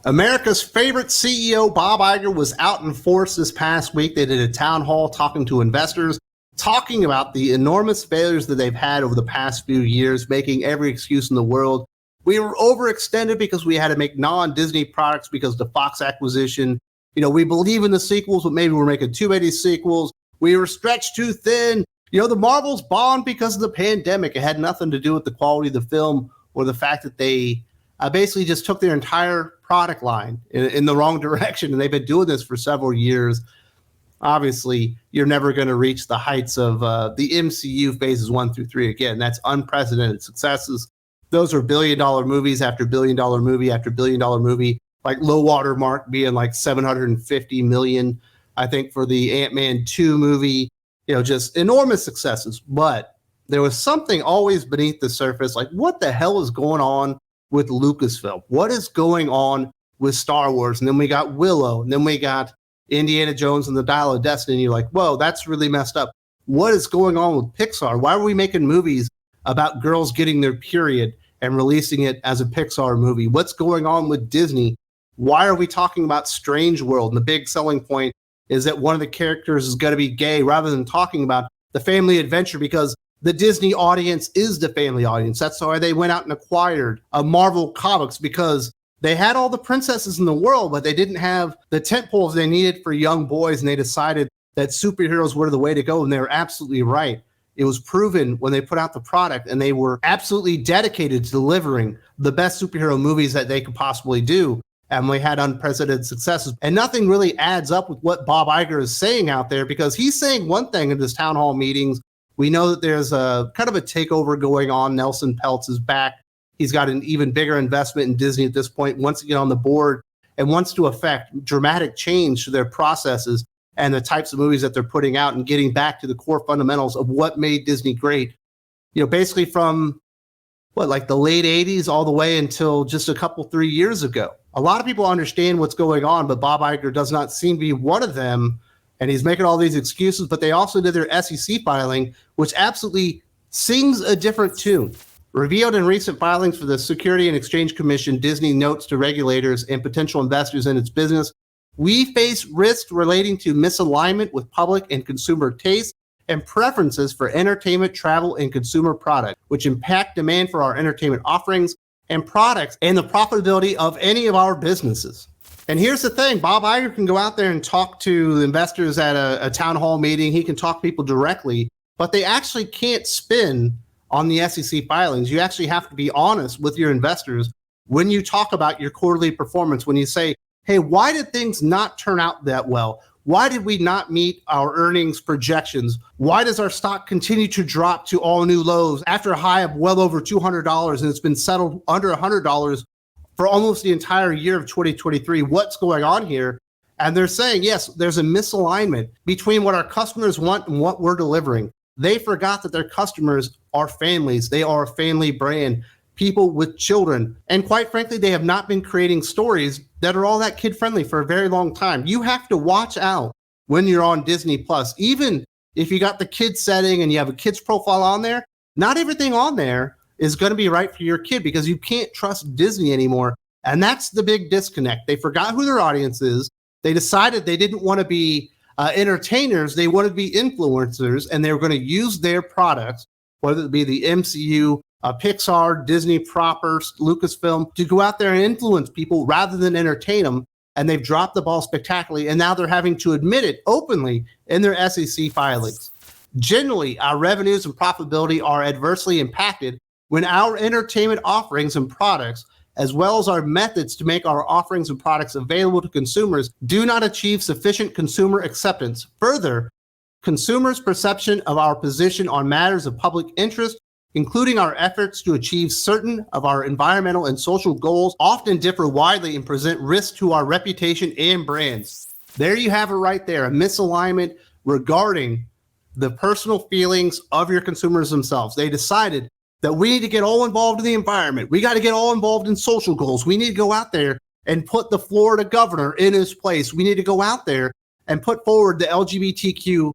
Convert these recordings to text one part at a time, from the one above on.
America's favorite CEO, Bob Iger, was out in force this past week. They did a town hall talking to investors, talking about the enormous failures that they've had over the past few years, making every excuse in the world. We were overextended because we had to make non-Disney products because of the Fox acquisition. We believe in the sequels, but maybe we're making too many sequels. We were stretched too thin. The Marvels bombed because of the pandemic. It had nothing to do with the quality of the film or the fact that they basically just took their entire product line in the wrong direction, and they've been doing this for several years. Obviously, you're never going to reach the heights of the MCU phases 1 through 3 again. That's unprecedented successes. Those are billion-dollar movies after billion-dollar movie after billion-dollar movie, like low water mark being like $750 million, I think, for the Ant-Man 2 movie. Just enormous successes. But there was something always beneath the surface, like what the hell is going on with Lucasfilm? What is going on with Star Wars? And then we got Willow, and then we got Indiana Jones and the Dial of Destiny. You're like, whoa, that's really messed up. What is going on with Pixar? Why are we making movies about girls getting their period and releasing it as a Pixar movie? What's going on with Disney? Why are we talking about Strange World? And the big selling point is that one of the characters is going to be gay, rather than talking about the family adventure, because the Disney audience is the family audience. That's why they went out and acquired Marvel Comics, because they had all the princesses in the world, but they didn't have the tentpoles they needed for young boys, and they decided that superheroes were the way to go, and they were absolutely right. It was proven when they put out the product, and they were absolutely dedicated to delivering the best superhero movies that they could possibly do, and we had unprecedented successes. And nothing really adds up with what Bob Iger is saying out there, because he's saying one thing in his town hall meetings. We know that there's a kind of a takeover going on. Nelson Peltz is back. He's got an even bigger investment in Disney at this point, wants to get on the board and wants to affect dramatic change to their processes and the types of movies that they're putting out, and getting back to the core fundamentals of what made Disney great. Basically from like the late 80s all the way until just a couple, 3 years ago. A lot of people understand what's going on, but Bob Iger does not seem to be one of them. And he's making all these excuses, but they also did their SEC filing, which absolutely sings a different tune. Revealed in recent filings for the Security and Exchange Commission, Disney notes to regulators and potential investors in its business, we face risks relating to misalignment with public and consumer tastes and preferences for entertainment, travel, and consumer products, which impact demand for our entertainment offerings and products and the profitability of any of our businesses. And here's the thing, Bob Iger can go out there and talk to investors at a town hall meeting. He can talk to people directly, but they actually can't spin on the SEC filings. You actually have to be honest with your investors when you talk about your quarterly performance, when you say, hey, why did things not turn out that well? Why did we not meet our earnings projections? Why does our stock continue to drop to all new lows after a high of well over $200, and it's been settled under $100 for almost the entire year of 2023? What's going on here? And they're saying, yes, there's a misalignment between what our customers want and what we're delivering. They forgot that their customers are families. They are a family brand, people with children. And quite frankly, they have not been creating stories that are all that kid-friendly for a very long time. You have to watch out when you're on Disney Plus. Even if you got the kids setting and you have a kid's profile on there, not everything on there is going to be right for your kid, because you can't trust Disney anymore. And that's the big disconnect. They forgot who their audience is. They decided they didn't want to be entertainers. They wanted to be influencers, and they were going to use their products, whether it be the MCU, Pixar, Disney proper, Lucasfilm, to go out there and influence people rather than entertain them. And they've dropped the ball spectacularly, and now they're having to admit it openly in their SEC filings. Generally, our revenues and profitability are adversely impacted when our entertainment offerings and products, as well as our methods to make our offerings and products available to consumers, do not achieve sufficient consumer acceptance. Further, consumers' perception of our position on matters of public interest, including our efforts to achieve certain of our environmental and social goals, often differ widely and present risks to our reputation and brands. There you have it right there, a misalignment regarding the personal feelings of your consumers themselves. They decided that we need to get all involved in the environment. We got to get all involved in social goals. We need to go out there and put the Florida governor in his place. We need to go out there and put forward the LGBTQ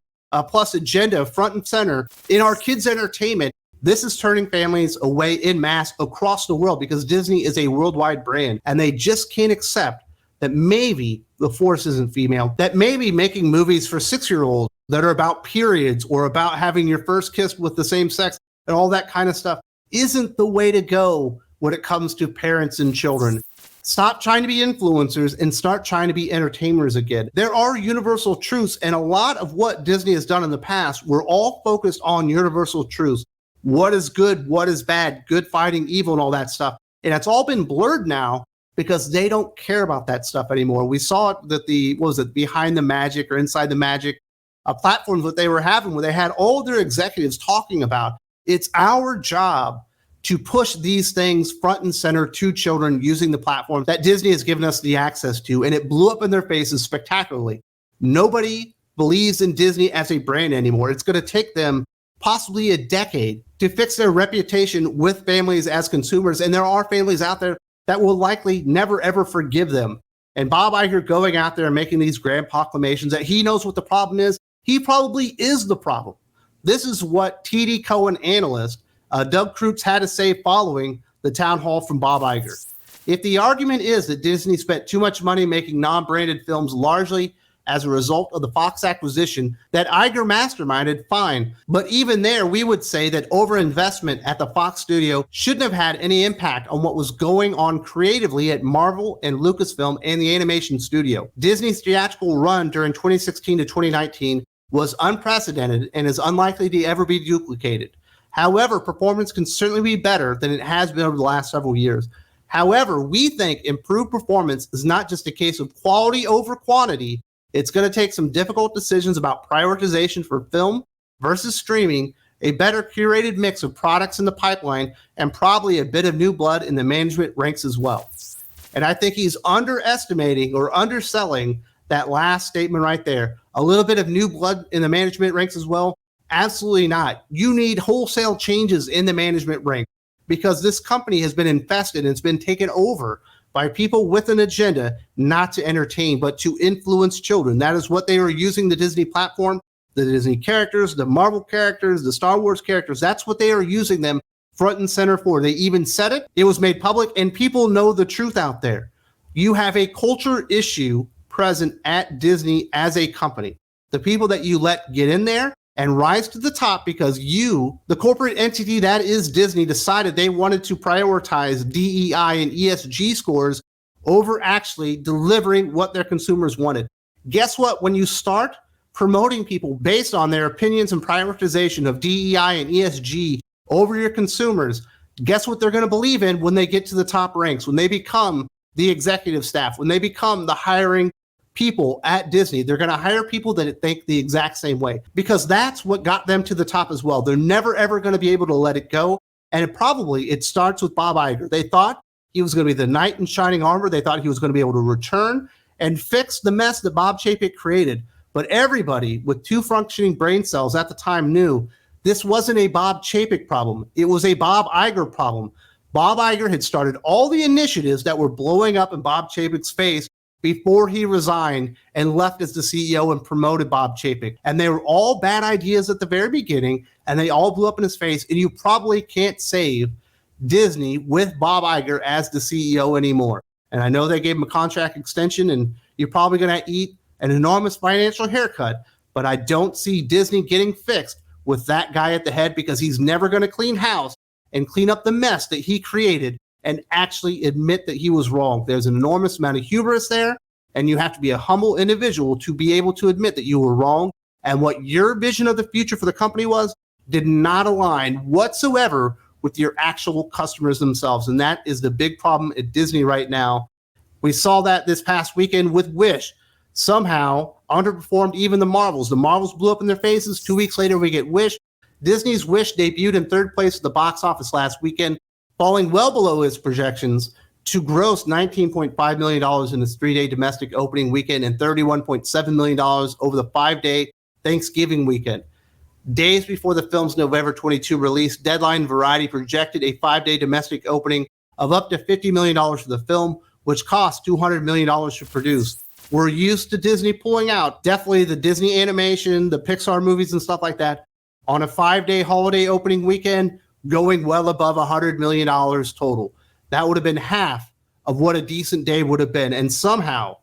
plus agenda front and center in our kids' entertainment. This is turning families away en masse across the world because Disney is a worldwide brand and they just can't accept that maybe the force isn't female, that maybe making movies for 6-year-olds that are about periods or about having your first kiss with the same sex and all that kind of stuff isn't the way to go when it comes to parents and children. Stop trying to be influencers and start trying to be entertainers again. There are universal truths, and a lot of what Disney has done in the past, we're all focused on universal truths. What is good, what is bad, good fighting evil and all that stuff. And it's all been blurred now because they don't care about that stuff anymore. We saw it that Behind the Magic or Inside the Magic platforms that they were having where they had all their executives talking about it's our job to push these things front and center to children using the platform that Disney has given us the access to, and it blew up in their faces spectacularly. Nobody believes in Disney as a brand anymore. It's going to take them possibly a decade to fix their reputation with families as consumers, and there are families out there that will likely never ever forgive them. And Bob Iger going out there and making these grand proclamations that he knows what the problem is, he probably is the problem. This is what TD Cowen analyst Doug Krutz had to say following the town hall from Bob Iger. If the argument is that Disney spent too much money making non-branded films largely as a result of the Fox acquisition that Iger masterminded, fine. But even there, we would say that overinvestment at the Fox studio shouldn't have had any impact on what was going on creatively at Marvel and Lucasfilm and the animation studio. Disney's theatrical run during 2016 to 2019 was unprecedented and is unlikely to ever be duplicated. However, performance can certainly be better than it has been over the last several years. However, we think improved performance is not just a case of quality over quantity. It's going to take some difficult decisions about prioritization for film versus streaming, a better curated mix of products in the pipeline, and probably a bit of new blood in the management ranks as well. And I think he's underestimating or underselling that last statement right there. A little bit of new blood in the management ranks as well. Absolutely not. You need wholesale changes in the management rank because this company has been infested and it's been taken over by people with an agenda not to entertain, but to influence children. That is what they are using the Disney platform, the Disney characters, the Marvel characters, the Star Wars characters. That's what they are using them front and center for. They even said it. It was made public, and people know the truth out there. You have a culture issue present at Disney as a company. The people that you let get in there and rise to the top because you, the corporate entity that is Disney, decided they wanted to prioritize DEI and ESG scores over actually delivering what their consumers wanted. Guess what? When you start promoting people based on their opinions and prioritization of DEI and ESG over your consumers, guess what they're going to believe in when they get to the top ranks, when they become the executive staff, when they become the hiring people at Disney. They're going to hire people that think the exact same way because that's what got them to the top as well. They're never, ever going to be able to let it go. And it starts with Bob Iger. They thought he was going to be the knight in shining armor. They thought he was going to be able to return and fix the mess that Bob Chapek created. But everybody with two functioning brain cells at the time knew this wasn't a Bob Chapek problem. It was a Bob Iger problem. Bob Iger had started all the initiatives that were blowing up in Bob Chapek's face before he resigned and left as the CEO and promoted Bob Chapek. And they were all bad ideas at the very beginning, and they all blew up in his face. And you probably can't save Disney with Bob Iger as the CEO anymore. And I know they gave him a contract extension, and you're probably going to eat an enormous financial haircut, but I don't see Disney getting fixed with that guy at the head because he's never going to clean house and clean up the mess that he created and actually admit that he was wrong. There's an enormous amount of hubris there, and you have to be a humble individual to be able to admit that you were wrong. And what your vision of the future for the company was did not align whatsoever with your actual customers themselves. And that is the big problem at Disney right now. We saw that this past weekend with Wish. Somehow underperformed even the Marvels. The Marvels blew up in their faces. 2 weeks later, we get Wish. Disney's Wish debuted in third place at the box office last weekend, falling well below its projections to gross $19.5 million in its 3-day domestic opening weekend and $31.7 million over the 5-day Thanksgiving weekend. Days before the film's November 22 release, Deadline Variety projected a 5-day domestic opening of up to $50 million for the film, which cost $200 million to produce. We're used to Disney pulling out, definitely the Disney animation, the Pixar movies and stuff like that, on a 5-day holiday opening weekend going well above $100 million total. That would have been half of what a decent day would have been. And somehow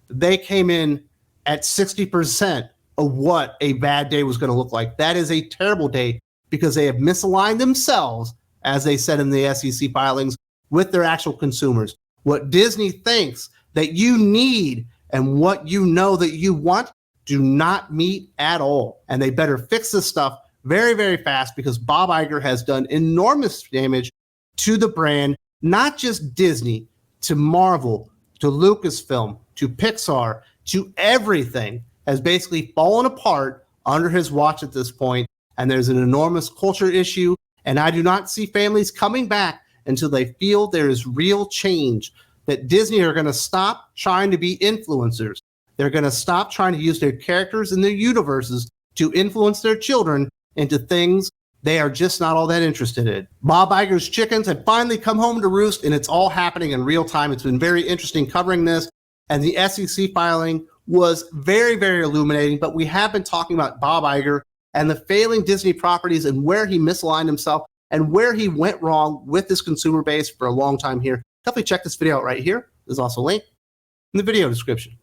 they came in at 60% of what a bad day was going to look like. That is a terrible day because they have misaligned themselves, as they said in the SEC filings, with their actual consumers. What Disney thinks that you need and what you know that you want do not meet at all. And they better fix this stuff very, very fast because Bob Iger has done enormous damage to the brand, not just Disney, to Marvel, to Lucasfilm, to Pixar, to everything has basically fallen apart under his watch at this point. And there's an enormous culture issue. And I do not see families coming back until they feel there is real change, that Disney are going to stop trying to be influencers. They're going to stop trying to use their characters and their universes to influence their children into things they are just not all that interested in. Bob Iger's chickens have finally come home to roost, and it's all happening in real time. It's been very interesting covering this, and the SEC filing was very, very illuminating, but we have been talking about Bob Iger and the failing Disney properties and where he misaligned himself and where he went wrong with this consumer base for a long time here. Definitely check this video out right here. There's also a link in the video description.